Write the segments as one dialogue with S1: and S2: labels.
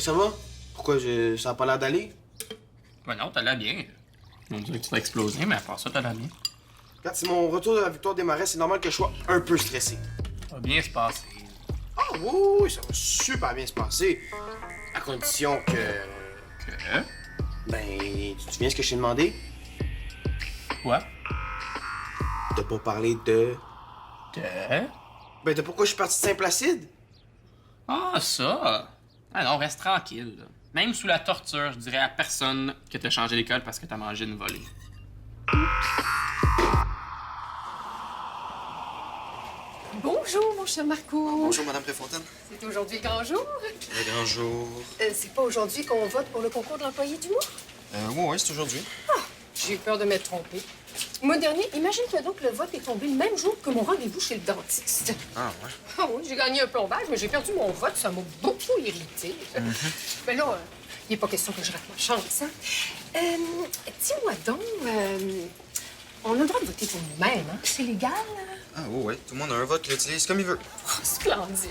S1: Oui, ça va? Pourquoi ça a pas l'air d'aller?
S2: Ouais, non, t'as l'air bien. On dirait que tu t'as explosé, mais à part ça, t'as l'air bien.
S1: Regarde, c'est mon retour de la victoire des Marais, c'est normal que je sois un peu stressé.
S2: Ça va bien se passer.
S1: Ah oui, oui, ça va super bien se passer. À condition que...
S2: Que?
S1: Ben, tu te souviens ce que je t'ai demandé?
S2: Quoi?
S1: De pas parler de...
S2: De?
S1: Ben, de pourquoi je suis parti de Saint-Placide?
S2: Ah, ça! Ah non, reste tranquille. Là. Même sous la torture, je dirais à personne que t'as changé d'école parce que t'as mangé une volée.
S3: Bonjour, mon cher Marco.
S4: Bonjour, Madame Préfontaine.
S3: C'est aujourd'hui le grand jour.
S4: Le grand jour.
S3: C'est pas aujourd'hui qu'on vote pour le concours de l'employé du mois?
S4: Oui, c'est aujourd'hui.
S3: Ah, j'ai eu peur de m'être trompée. Mois dernier, imagine-toi donc que le vote est tombé le même jour que mon rendez-vous chez le dentiste.
S4: Ah, ouais.
S3: Ah oui, j'ai gagné un plombage, mais j'ai perdu mon vote. Ça m'a beaucoup irritée. Mais là, il n'est pas question que je rate ma chance, hein? Dis-moi donc, on a le droit de voter pour nous-mêmes, hein? C'est légal?
S4: Ah, oui. Tout le monde a un vote qui l'utilise comme il veut.
S3: Oh, splendide.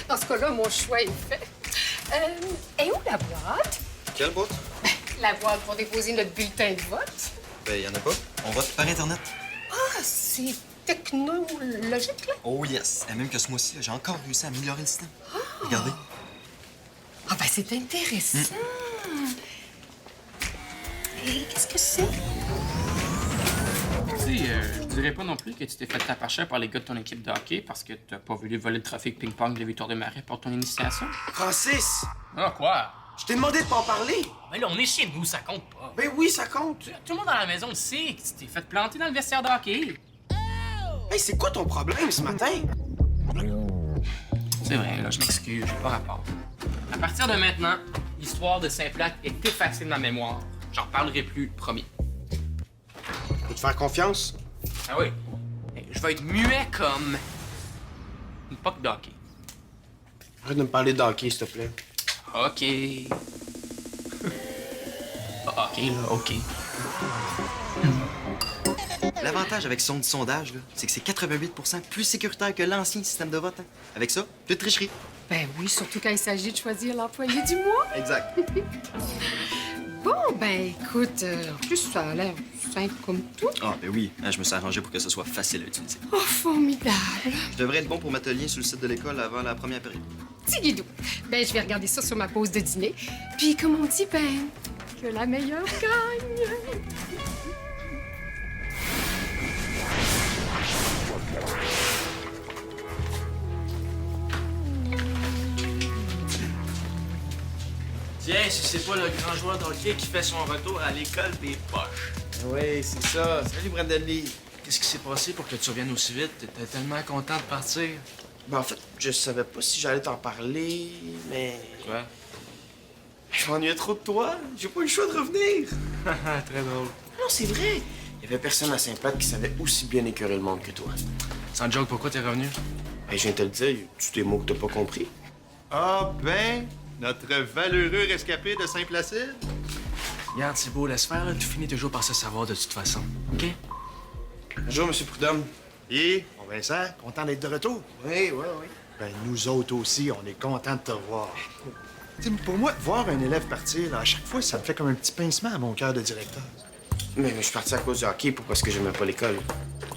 S3: Dans ce cas-là, mon choix est fait. Et où la boîte?
S4: Quelle boîte?
S3: La boîte pour déposer notre bulletin de vote.
S4: Ben, il y en a pas. On vote par Internet.
S3: Ah, c'est technologique, là?
S4: Oh, yes. Et même que ce mois-ci, j'ai encore réussi à améliorer le système. Regardez.
S3: Ah, ben c'est intéressant. Et qu'est-ce que c'est?
S2: Tu sais, je dirais pas non plus que tu t'es fait tapacher par les gars de ton équipe de hockey parce que t'as pas voulu voler le trophée de ping-pong de Victoire des Marais pour ton initiation.
S1: Francis,
S2: Ah, quoi?
S1: je t'ai demandé de pas en parler.
S2: Mais là, on est chez nous, ça compte pas.
S1: Ben oui, ça compte.
S2: Tout le monde dans la maison le sait que tu t'es fait planter dans le vestiaire de hockey.
S1: Hey, c'est quoi ton problème ce matin?
S2: C'est vrai, là, je m'excuse, j'ai pas rapport. À partir de maintenant, l'histoire de Saint-Plac est effacée de ma mémoire. J'en parlerai plus, promis.
S1: Peux te faire confiance?
S2: Ah oui? Je vais être muet comme une poque d'hockey.
S1: Arrête de me parler de hockey, s'il te plaît.
S2: OK. Ah, OK, là, OK.
S4: L'avantage avec son sondage, là, c'est que c'est 88 plus sécuritaire que l'ancien système de vote. Hein. Avec ça, plus de tricherie.
S3: Ben oui, surtout quand il s'agit de choisir l'employé du mois.
S4: Exact.
S3: Bon, ben écoute, en plus, ça a l'air simple comme tout.
S4: Ah, ben oui. Hein, je me suis arrangé pour que ce soit facile à utiliser.
S3: Oh, formidable.
S4: Je devrais être bon pour mettre le lien sur le site de l'école avant la première période.
S3: Petit guidou. Ben, je vais regarder ça sur ma pause de dîner. Puis, comme on dit, ben, que la meilleure gagne.
S5: Tiens, si c'est pas le grand joueur de hockey qui fait son retour à l'école des poches.
S1: Oui, c'est ça. Salut, Brandon Lee.
S5: Qu'est-ce qui s'est passé pour que tu reviennes aussi vite? T'étais tellement content de partir.
S1: Ben, en fait, je savais pas si j'allais t'en parler, mais...
S5: Quoi?
S1: Je m'ennuyais trop de toi. J'ai pas eu le choix de revenir.
S5: Très drôle.
S1: Non, c'est vrai. Il y avait personne à Saint-Plac qui savait aussi bien écœurer le monde que toi.
S5: Sans joke, pourquoi t'es revenu?
S1: Ben, je viens de te le dire, tu des mots que t'as pas compris.
S6: Ah ben, notre valeureux rescapé de Saint-Placide.
S5: Regarde, Thibault, laisse faire, là. Tu finis toujours par se savoir de toute façon. OK?
S1: Bonjour, Monsieur Prudhomme.
S6: Et, bon Vincent, content d'être de retour.
S1: Oui, oui, oui.
S6: Ben, nous autres aussi, on est contents de te revoir. Tu sais, pour moi, voir un élève partir, là, à chaque fois, ça me fait comme un petit pincement à mon cœur de directeur.
S1: Mais je suis parti à cause du hockey, pas parce que j'aimais pas l'école.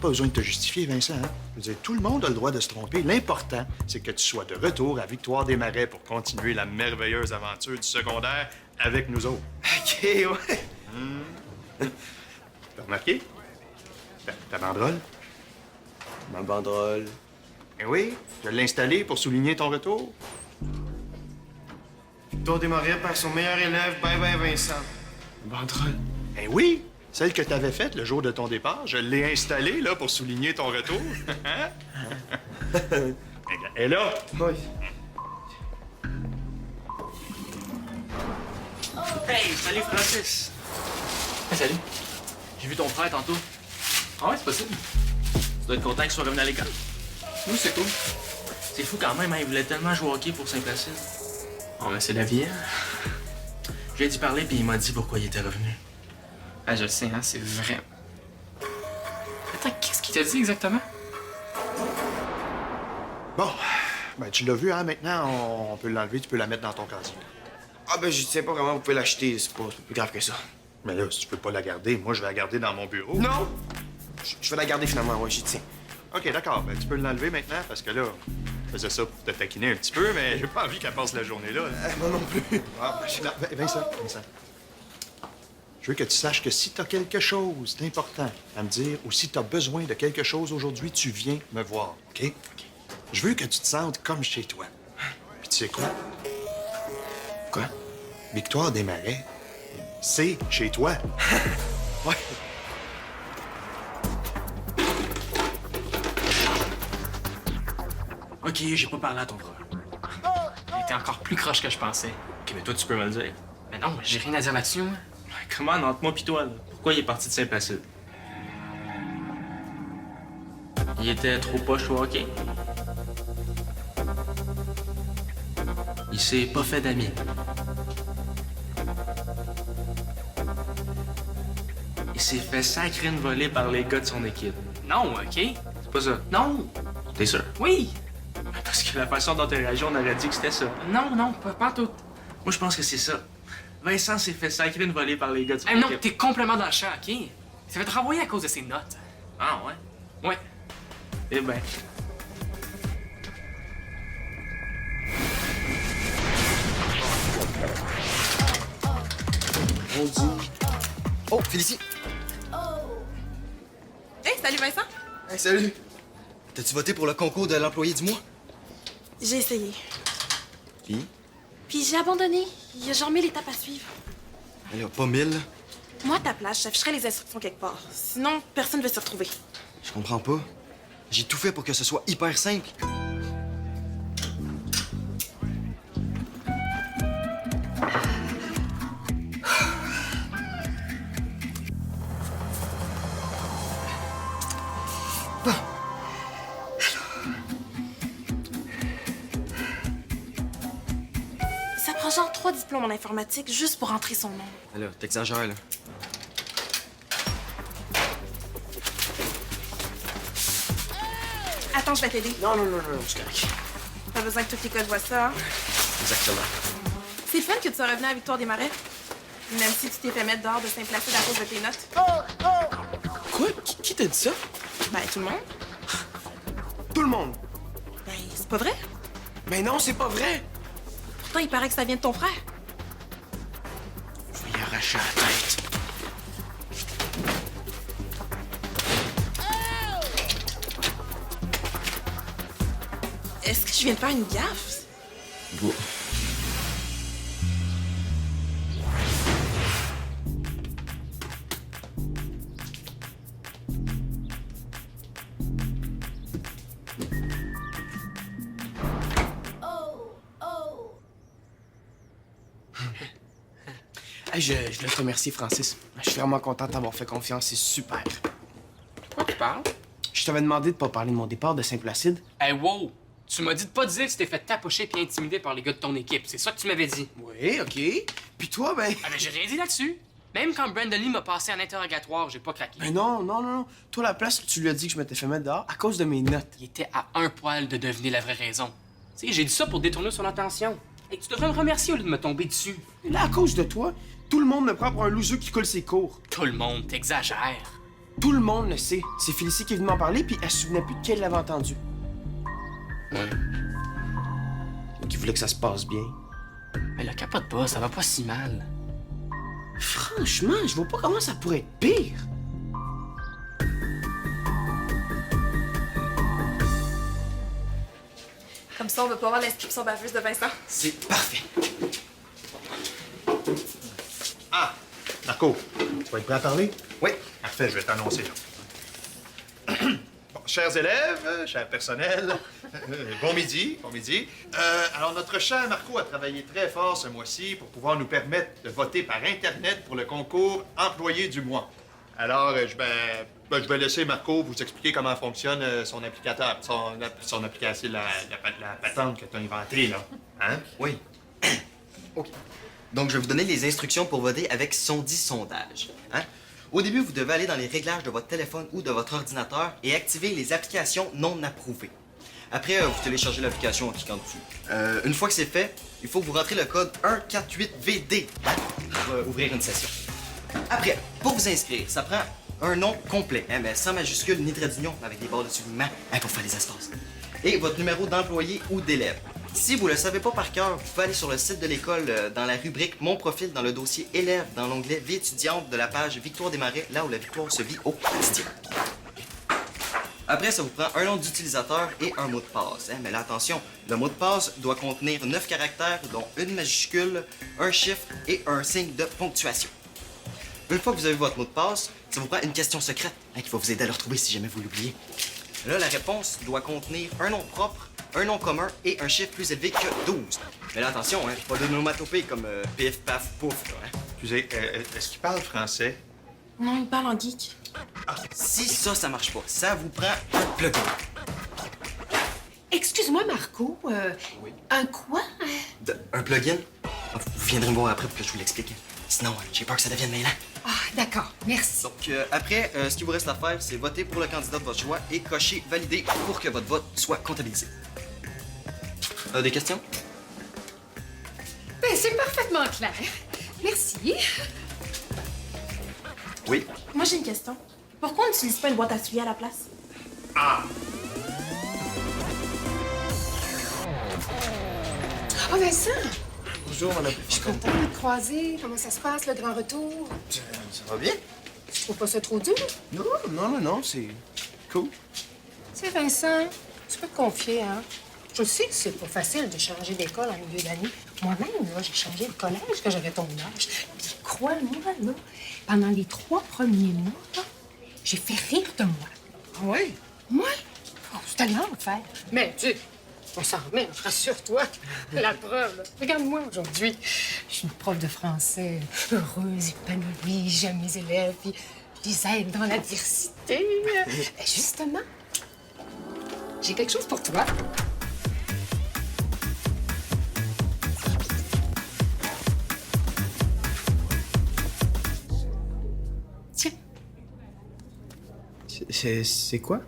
S6: Pas besoin de te justifier, Vincent. Hein? Je veux dire, tout le monde a le droit de se tromper. L'important, c'est que tu sois de retour à Victoire des Marais pour continuer la merveilleuse aventure du secondaire avec nous autres.
S1: OK, ouais.
S6: T'as remarqué? Ta banderole?
S1: Ma banderole.
S6: Eh oui, je l'ai installée pour souligner ton retour.
S1: Victoire des Marais par son meilleur élève, bye Vincent.
S6: Banderole? Eh oui, celle que t'avais faite le jour de ton départ. Je l'ai installée, là, pour souligner ton retour. Et là,
S1: Oui.
S5: Hey, salut Francis!
S2: Hey, salut.
S5: J'ai vu ton frère tantôt.
S2: Ah ouais, c'est possible.
S5: Tu dois être content qu'il soit revenu à l'école.
S2: Oui, c'est cool.
S5: C'est fou quand même, hein, il voulait tellement jouer au hockey pour Saint-Placide.
S2: Oh, mais c'est la vie, hein?
S5: J'ai dû parler, puis il m'a dit pourquoi il était revenu.
S2: Ah, je le sais, hein, c'est vrai. Attends, qu'est-ce qu'il t'a dit exactement?
S6: bon, ben tu l'as vu, hein, maintenant, on peut l'enlever, tu peux la mettre dans ton casier.
S1: Ah, ben, je sais pas vraiment, vous pouvez l'acheter, c'est pas plus grave que ça.
S6: Mais là, si tu peux pas la garder, moi, je vais la garder dans mon bureau.
S1: Non! Je vais la garder finalement, ouais, j'y tiens.
S6: OK, d'accord. Ben, tu peux l'enlever maintenant, parce que là, je faisais ça pour te taquiner un petit peu, mais j'ai pas envie qu'elle passe la journée là.
S1: Moi non plus.
S6: Ah, Vincent. Je veux que tu saches que si t'as quelque chose d'important à me dire ou si t'as besoin de quelque chose aujourd'hui, tu viens me voir, OK? Je veux que tu te sentes comme chez toi. Puis tu sais quoi?
S1: Quoi?
S6: Victoire des Marais, c'est chez toi.
S1: Ouais.
S5: Ok, j'ai pas parlé à ton frère.
S2: Il était encore plus croche que je pensais.
S5: Ok, mais toi, tu peux me le dire.
S2: Mais non, j'ai rien à dire là-dessus, moi.
S5: Comment, entre moi pis toi, là? Pourquoi il est parti de Saint-Placide? Il était trop poche au hockey? Il s'est pas fait d'amis. Il s'est fait sacrer une volée par les gars de son équipe.
S2: Non, OK?
S5: C'est pas ça.
S2: Non!
S5: T'es sûr?
S2: Oui!
S5: Parce que la façon dont t'as réagi, on aurait dit que c'était ça.
S2: Non, pas tout.
S5: Moi, je pense que c'est ça. Vincent s'est fait sacrer une volée par les gars de son
S2: Non,
S5: équipe.
S2: t'es complètement dans le champ, OK? Il s'est fait renvoyer à cause de ses notes.
S5: Ah, ouais?
S2: Ouais.
S5: Eh ben.
S1: On dit.
S4: Oh, Félicie!
S7: Hey, salut Vincent!
S4: Hey, salut! T'as-tu voté pour le concours de l'employé du mois?
S7: J'ai essayé.
S4: Puis?
S7: Puis j'ai abandonné. Il y a genre 1000 étapes à suivre.
S4: Elle a pas 1000.
S7: Moi, à ta place, j'afficherais les instructions quelque part. Sinon, personne ne va s'y retrouver.
S4: Je comprends pas. J'ai tout fait pour que ce soit hyper simple.
S7: Ça prend genre 3 diplômes en informatique juste pour entrer son nom.
S4: Là, t'exagères, là.
S7: Attends, je vais t'aider.
S1: Non, c'est correct.
S7: Pas besoin que toute l'école voit ça, hein?
S1: Exactement.
S7: C'est le fun que tu sois revenu à Victoire des Marais. Même si tu t'es fait mettre dehors de Saint-Placide à cause de tes notes.
S1: Quoi? Qui t'a dit ça?
S7: Ben, tout le monde.
S1: Tout le monde.
S7: Ben, c'est pas vrai.
S1: Mais non, c'est pas vrai.
S7: Pourtant, il paraît que ça vient de ton frère.
S1: Je vais y arracher la tête.
S7: Est-ce que je viens de faire une gaffe?
S1: Hey, je voulais te remercier, Francis. Je suis vraiment content de t'avoir fait confiance, c'est super.
S2: Quoi tu parles?
S1: Je t'avais demandé de pas parler de mon départ de Saint-Placide.
S2: Hey, wow! Tu m'as dit de pas dire que tu t'es fait tapocher puis intimider par les gars de ton équipe. C'est ça que tu m'avais dit.
S1: Oui, OK. Puis toi, ben...
S2: Ah, ben, j'ai rien dit là-dessus. Même quand Brandon Lee m'a passé en interrogatoire, j'ai pas craqué.
S1: Ben non. Toi, la place, tu lui as dit que je m'étais fait mettre dehors à cause de mes notes.
S2: Il était à un poil de deviner la vraie raison. Tu sais, j'ai dit ça pour détourner son attention. Hey, tu devrais me remercier au lieu de me tomber dessus.
S1: Et là, à cause de toi, tout le monde me prend pour un loser qui colle ses cours.
S2: Tout le monde, t'exagères.
S1: Tout le monde le sait. C'est Félicie qui est venue m'en parler, puis elle se souvenait plus de qui elle l'avait entendu.
S2: Ouais.
S1: Qui voulait que ça se passe bien.
S2: Mais le capote pas, ça va pas si mal.
S1: Franchement, je vois pas comment ça pourrait être pire.
S7: Comme ça, on va pas avoir l'inscription baveuse de Vincent.
S1: C'est parfait.
S6: Ah! Marco, tu vas être prêt à parler?
S4: Oui.
S6: Parfait, je vais t'annoncer là. Bon, chers élèves, chers personnels, bon midi, bon midi. Alors, notre cher Marco a travaillé très fort ce mois-ci pour pouvoir nous permettre de voter par Internet pour le concours Employé du mois. Alors, je vais laisser Marco vous expliquer comment fonctionne son applicateur, son application, la patente que tu as inventée, là. Hein?
S4: Oui. OK. Donc, je vais vous donner les instructions pour voter avec Sondi Sondage. Hein? Au début, vous devez aller dans les réglages de votre téléphone ou de votre ordinateur et activer les applications non approuvées. Après, vous téléchargez l'application en cliquant dessus. Une fois que c'est fait, il faut que vous rentrez le code 148VD pour ouvrir une session. Après, pour vous inscrire, ça prend un nom complet, hein, mais sans majuscule ni trait d'union, avec des barres de soulignement pour faire les espaces. Et votre numéro d'employé ou d'élève. Si vous ne le savez pas par cœur, vous pouvez aller sur le site de l'école dans la rubrique Mon profil dans le dossier Élève dans l'onglet Vie étudiante de la page Victoire des Marais, là où la victoire se vit au quotidien. Après, ça vous prend un nom d'utilisateur et un mot de passe. Hein, mais là, attention, le mot de passe doit contenir 9 caractères, dont une majuscule, un chiffre et un signe de ponctuation. Une fois que vous avez votre mot de passe, ça vous prend une question secrète qui va vous aider à le retrouver si jamais vous l'oubliez. Là, la réponse doit contenir un nom propre, un nom commun et un chiffre plus élevé que 12. Mais là, attention, hein, pas d'onomatopée comme pif, paf, pouf. Là, hein.
S6: Excusez, est-ce qu'il parle français?
S7: Non, il parle en geek.
S4: Si ça marche pas, ça vous prend un plugin.
S3: Excuse-moi, Marco.
S4: Oui.
S3: Un quoi?
S4: Un plugin? Vous viendrez me voir après pour que je vous l'explique. Sinon, j'ai peur que ça devienne mêlant.
S3: Ah, d'accord. Merci.
S4: Donc, après, ce qu'il vous reste à faire, c'est voter pour le candidat de votre choix et cocher « Valider » pour que votre vote soit comptabilisé. Des questions?
S3: Ben, c'est parfaitement clair. Merci.
S4: Oui.
S7: Moi, j'ai une question. Pourquoi on n'utilise pas une boîte à souliers à la place?
S3: Ah, Vincent!
S1: Bonjour, madame.
S3: Je suis contente de te croiser. Comment ça se passe, le grand retour?
S1: Ça va bien?
S3: Tu trouves pas ça trop dur?
S1: Non, c'est cool.
S3: Tu sais, Vincent, tu peux te confier, hein? Je sais que c'est pas facile de changer d'école en milieu d'année. Moi-même, là, j'ai changé de collège quand j'avais ton âge. Puis crois-moi, là, pendant les 3 premiers mois, là, j'ai fait rire de moi.
S1: Ah ouais?
S3: Moi? Oh, c'était l'enfer. Mais, tu sais, on s'en remet, rassure-toi. La preuve, là. Regarde-moi aujourd'hui. Je suis une prof de français, heureuse, épanouie, j'aime mes élèves, puis je les aide dans l'adversité. Et justement, j'ai quelque chose pour toi. Tiens.
S1: C'est quoi?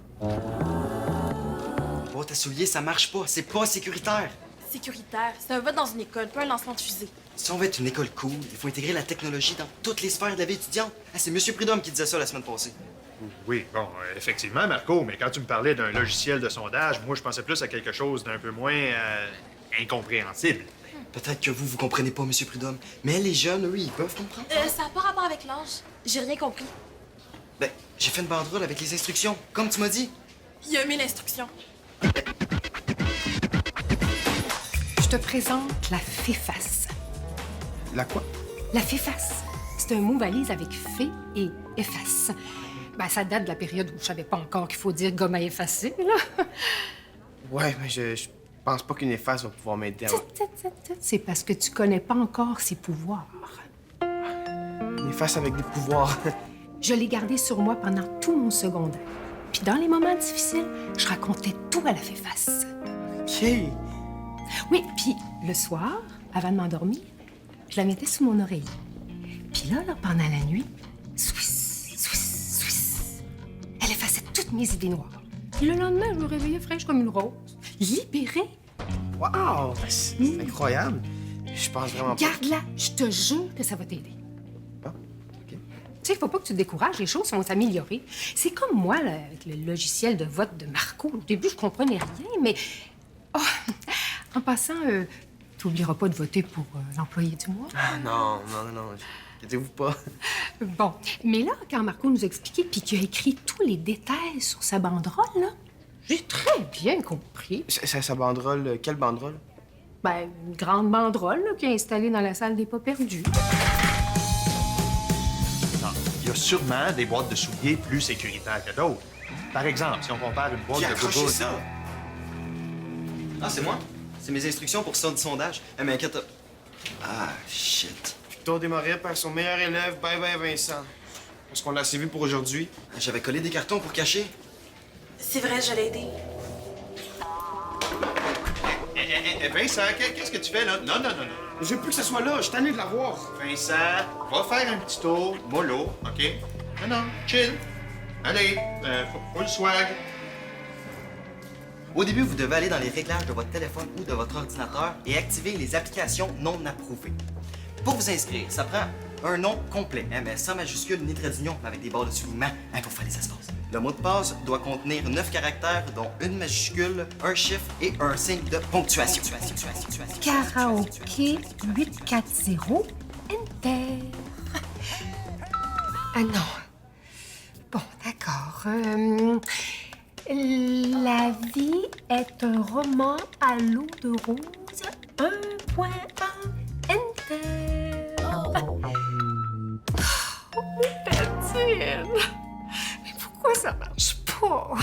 S4: Boîte à souliers, ça marche pas. C'est pas sécuritaire.
S7: Sécuritaire, c'est un vote dans une école, pas un lancement de fusée.
S4: Si on veut être une école cool, il faut intégrer la technologie dans toutes les sphères de la vie étudiante. Ah, c'est M. Prudhomme qui disait ça la semaine passée.
S6: Oui, bon, effectivement, Marco, mais quand tu me parlais d'un logiciel de sondage, moi, je pensais plus à quelque chose d'un peu moins incompréhensible.
S4: Peut-être que vous comprenez pas, M. Prudhomme, mais les jeunes, eux, ils peuvent comprendre.
S7: Ça n'a pas rapport avec l'âge. J'ai rien compris.
S4: Ben, j'ai fait une banderole avec les instructions, comme tu m'as dit.
S7: Il a mis l'instruction.
S3: Je te présente la FEFAS.
S1: La quoi?
S3: La FEFAS, c'est un mot valise avec fée et efface. Ben, ça date de la période où je savais pas encore qu'il faut dire gomme à effacer, là.
S1: Ouais, mais je pense pas qu'une efface va pouvoir m'aider à...
S3: C'est parce que tu connais pas encore ses pouvoirs.
S1: Une efface avec des pouvoirs.
S3: Je l'ai gardé sur moi pendant tout mon secondaire. Puis dans les moments difficiles, je racontais tout à la FEFAS.
S1: OK.
S3: Oui, puis le soir, avant de m'endormir, je la mettais sous mon oreiller. Puis là, pendant la nuit, Swiss, Swiss, Swiss, elle effaçait toutes mes idées noires. Puis le lendemain, je me réveillais fraîche comme une rose, libérée.
S1: Wow! C'est incroyable. Je pense vraiment pas...
S3: Garde-la, je te jure que ça va t'aider.
S1: Ah, OK.
S3: Tu sais, il faut pas que tu te décourages, les choses vont s'améliorer. C'est comme moi, là, avec le logiciel de vote de Marco. Au début, je comprenais rien, mais... Oh, en passant, t'oublieras pas de voter pour l'employé du mois.
S1: Ah, non. Inquiétez-vous pas.
S3: Bon, mais là, quand Marco nous a expliqué puis qu'il a écrit tous les détails sur sa banderole, là, j'ai très bien compris.
S1: Sa banderole... Quelle banderole?
S3: Ben, une grande banderole là, qui est installée dans la salle des pas perdus.
S6: Non, il y a sûrement des boîtes de souliers plus sécuritaires que d'autres. Par exemple, si on compare une boîte
S4: Qui a
S6: de
S4: accroché
S6: Google...
S4: ça? Ah, c'est moi? C'est mes instructions pour ça du sondage. Eh, mais inquiète... Ah, shit.
S1: Victor Desmarais perd son meilleur élève. Bye bye, Vincent. Est-ce qu'on l'a assez vu pour aujourd'hui?
S4: J'avais collé des cartons pour cacher.
S7: C'est vrai, je l'ai aidé.
S6: Vincent, qu'est-ce que tu fais, là? Non.
S1: Je veux plus que ça soit là. Je suis tanné de la voir.
S6: Vincent, va faire un petit tour, mollo, OK? Non, chill. Allez, faut le swag.
S4: Au début, vous devez aller dans les réglages de votre téléphone ou de votre ordinateur et activer les applications non approuvées. Pour vous inscrire, ça prend un nom complet, hein, mais sans majuscule ni trait d'union, mais avec des barres de soulignement hein, pour faire les espaces. Le mot de passe doit contenir 9 caractères, dont une majuscule, un chiffre et un signe de ponctuation.
S3: Karaoké 840 Enter. Ah non. Bon, d'accord. La vie est un roman à l'eau de rose 1.1 Enter. Bettine! Mais pourquoi ça marche pas?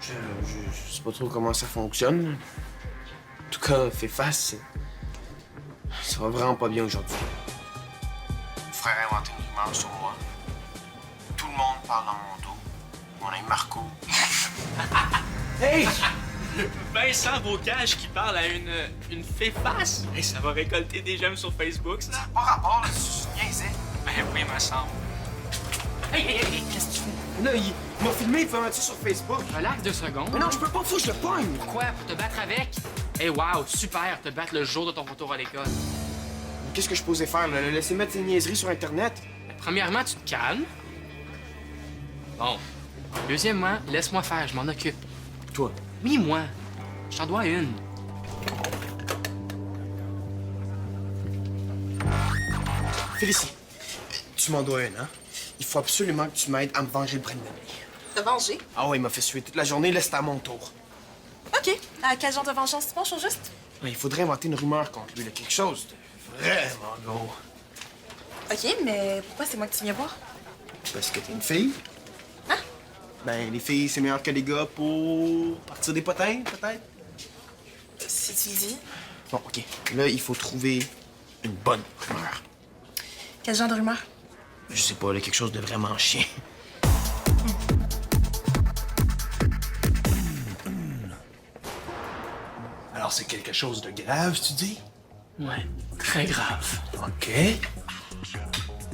S1: Je sais pas trop comment ça fonctionne. En tout cas, fais face. Ça va vraiment pas bien aujourd'hui. Mon frère a inventé une rumeur sur moi. Tout le monde parle dans mon dos. Mon ami Marco. Hey!
S5: Vincent Bocage qui parle à une fée face? Hey, ça va récolter des j'aime sur Facebook, ça?
S1: Pas rapport, là, c'est niaisais.
S5: Ben oui, me semble.
S2: Hey, qu'est-ce que tu fais?
S1: Là, il m'a filmé, il fait mettre ça sur Facebook.
S2: Relax 2 secondes.
S1: Mais non, je peux pas, faut que je le pogne.
S2: Pourquoi? Pour te battre avec? Hey, wow, super, te battre le jour de ton retour à l'école.
S1: Qu'est-ce que je posais faire, là? Le laisser mettre ses niaiseries sur Internet?
S2: Premièrement, tu te calmes. Bon. Deuxièmement, laisse-moi faire, je m'en occupe.
S1: Toi?
S2: Oui, moi. Je t'en dois une.
S1: Félicie, tu m'en dois une, hein? Il faut absolument que tu m'aides à me venger de Brendan.
S7: Te venger?
S1: Ah ouais, il m'a fait suer toute la journée, là, c'est à mon tour.
S7: OK. À quel genre de vengeance tu penches au juste?
S1: Mais il faudrait inventer une rumeur contre lui, là, quelque chose de vraiment gros.
S7: OK, mais pourquoi c'est moi que tu viens voir?
S1: Parce que t'es une fille.
S7: Hein?
S1: Ben, les filles, c'est meilleur que les gars pour partir des potins, peut-être?
S7: Si tu le dis.
S1: Bon, OK. Là, il faut trouver une bonne rumeur.
S7: Quel genre de rumeur?
S1: Je sais pas, là, quelque chose de vraiment chien.
S6: Alors, c'est quelque chose de grave, tu dis?
S2: Ouais, très grave.
S6: OK.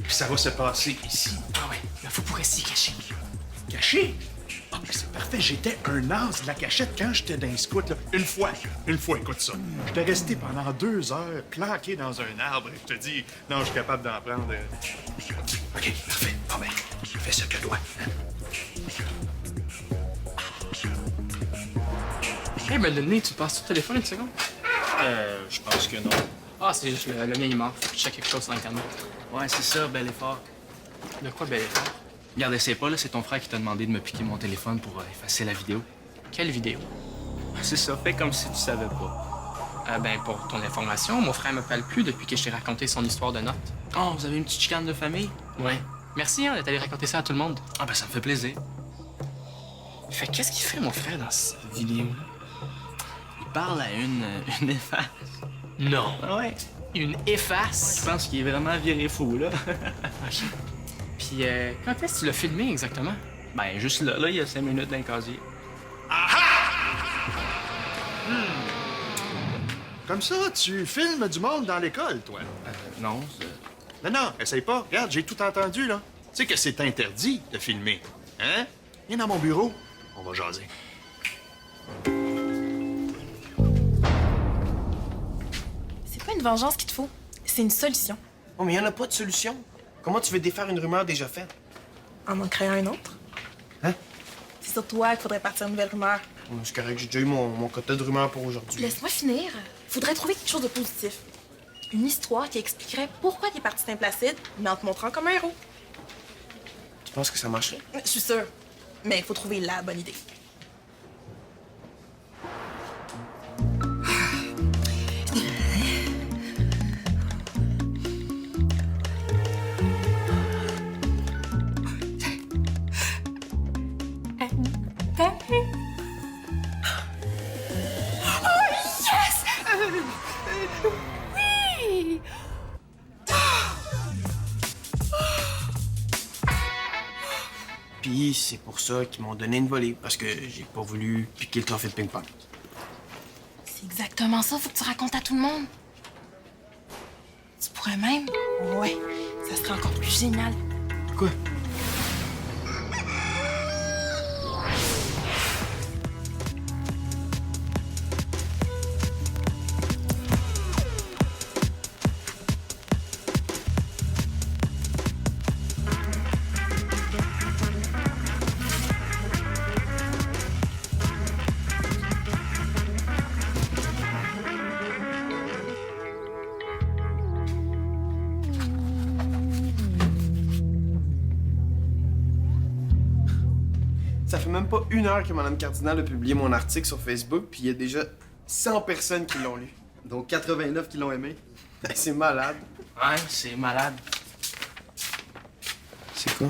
S6: Puis ça va se passer ici.
S2: Ah ouais, il faut pour rester caché.
S6: Caché? Ah, mais c'est parfait. J'étais un as de la cachette quand j'étais dans les scouts, là. Une fois, écoute ça. J'étais resté pendant 2 heures planqué dans un arbre. Et je te dis, non, je suis capable d'en prendre. OK, parfait. Bon, ben, je fais ce que je dois.
S2: Hey, ben, le nez, tu passes sur le téléphone une seconde?
S5: Je pense que non.
S2: Ah, c'est juste le mien, il est mort. Faut que je check quelque chose sur Internet.
S5: Ouais, c'est ça, bel effort.
S2: De quoi, bel effort?
S5: Regarde, essaie pas, là, c'est ton frère qui t'a demandé de me piquer mon téléphone pour effacer la vidéo.
S2: Quelle vidéo?
S5: C'est ça, fais comme si tu savais pas.
S2: Ben, pour ton information, mon frère me parle plus depuis que je t'ai raconté son histoire de notes.
S5: Oh, vous avez une petite chicane de famille?
S2: Ouais. Merci, hein, d'être allé raconter ça à tout le monde.
S5: Ah, ben, ça me fait plaisir.
S2: Fait qu'est-ce qu'il fait, mon frère, dans cette vidéo-là?
S5: Il parle à une efface.
S2: Non.
S5: Ah ouais?
S2: Une efface?
S5: Je pense qu'il est vraiment viré fou, là.
S2: OK. Puis, quand est-ce que tu l'as filmé exactement?
S5: Ben, juste là, il y a 5 minutes dans le casier.
S6: Comme ça, tu filmes du monde dans l'école, toi?
S5: Non,
S6: Non, essaye pas. Regarde, j'ai tout entendu, là. Tu sais que c'est interdit de filmer. Hein? Viens dans mon bureau. On va jaser.
S7: C'est pas une vengeance qu'il te faut. C'est une solution.
S1: Oh, mais il y en a pas de solution. Comment tu veux défaire une rumeur déjà faite?
S7: En en créant un autre?
S1: Hein?
S7: C'est sur toi qu'il faudrait partir une nouvelle rumeur.
S1: C'est correct, j'ai déjà eu mon quota de rumeurs pour aujourd'hui.
S7: Laisse-moi finir. Faudrait trouver quelque chose de positif. Une histoire qui expliquerait pourquoi t'es parti Saint-Placide, mais en te montrant comme un héros.
S1: Tu penses que ça marcherait?
S7: Je suis sûre. Mais il faut trouver la bonne idée.
S3: Oui!
S1: Puis c'est pour ça qu'ils m'ont donné une volée, parce que j'ai pas voulu piquer le trophée de ping-pong.
S7: C'est exactement ça, faut que tu racontes à tout le monde. Tu pourrais même... Ouais, ça serait encore plus génial.
S1: Quoi? Ça fait même pas 1 heure que Mme Cardinal a publié mon article sur Facebook, puis il y a déjà 100 personnes qui l'ont lu.
S4: Donc 89 qui l'ont aimé.
S1: C'est malade.
S2: Ouais, c'est malade.
S1: C'est quoi?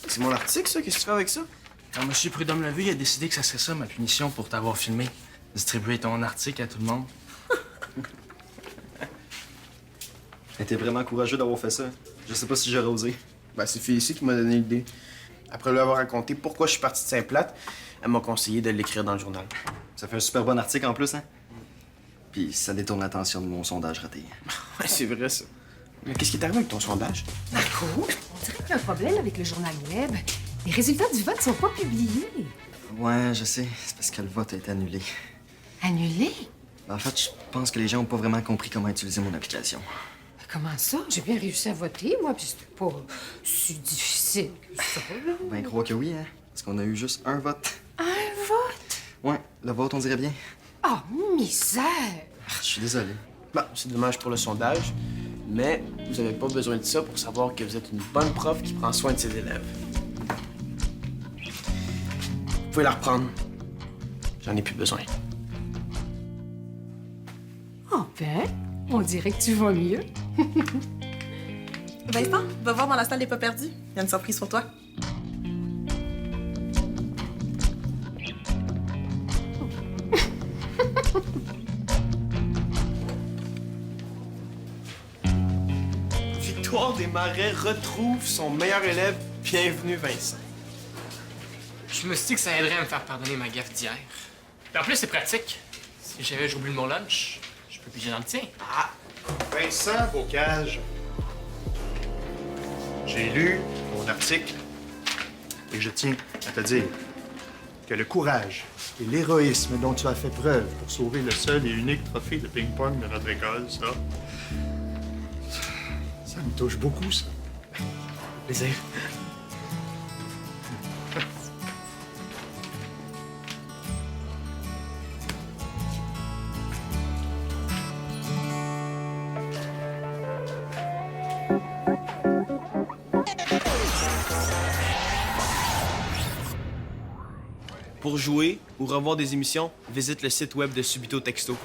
S1: C'est mon article, ça? Qu'est-ce que tu fais avec ça?
S8: Quand M. Prudhomme l'a vu, il a décidé que ça serait ça ma punition pour t'avoir filmé. Distribuer ton article à tout le monde.
S4: T'es vraiment courageux d'avoir fait ça. Je sais pas si j'aurais osé.
S1: Ben, c'est Félicie qui m'a donné l'idée. Après lui avoir raconté pourquoi je suis parti de Saint-Plate, elle m'a conseillé de l'écrire dans le journal.
S4: Ça fait un super bon article en plus, hein? Puis ça détourne l'attention de mon sondage raté.
S1: Ouais, c'est vrai, ça. Mais qu'est-ce qui est arrivé avec ton sondage?
S3: Marco, on dirait qu'il y a un problème avec le journal web. Les résultats du vote sont pas publiés.
S4: Ouais, je sais. C'est parce que le vote a été annulé.
S3: Annulés?
S4: En fait, je pense que les gens ont pas vraiment compris comment utiliser mon application.
S3: Comment ça? J'ai bien réussi à voter, moi, puis c'était pas si difficile que ça, là.
S4: Ben, crois que oui, hein? Parce qu'on a eu juste un vote.
S3: Un vote?
S4: Ouais, le vote, on dirait bien.
S3: Ah, misère!
S4: Je suis désolé.
S1: Bon, c'est dommage pour le sondage, mais vous avez pas besoin de ça pour savoir que vous êtes une bonne prof qui prend soin de ses élèves. Vous pouvez la reprendre. J'en ai plus besoin.
S3: Oh ben, on dirait que tu vas mieux.
S7: Vincent, va voir dans la salle des pas perdus. Il y a une surprise pour toi.
S1: Victoire Desmarais retrouve son meilleur élève. Bienvenue, Vincent.
S2: Je me suis dit que ça aiderait à me faire pardonner ma gaffe d'hier. Puis en plus, c'est pratique. Si j'ai oublié mon lunch, je peux piger dans le tien.
S6: Vincent Bocage, j'ai lu mon article et je tiens à te dire que le courage et l'héroïsme dont tu as fait preuve pour sauver le seul et unique trophée de ping-pong de notre école, ça me touche beaucoup, ça.
S1: Plaisir. Pour jouer ou revoir des émissions, visite le site web de Subito Texto.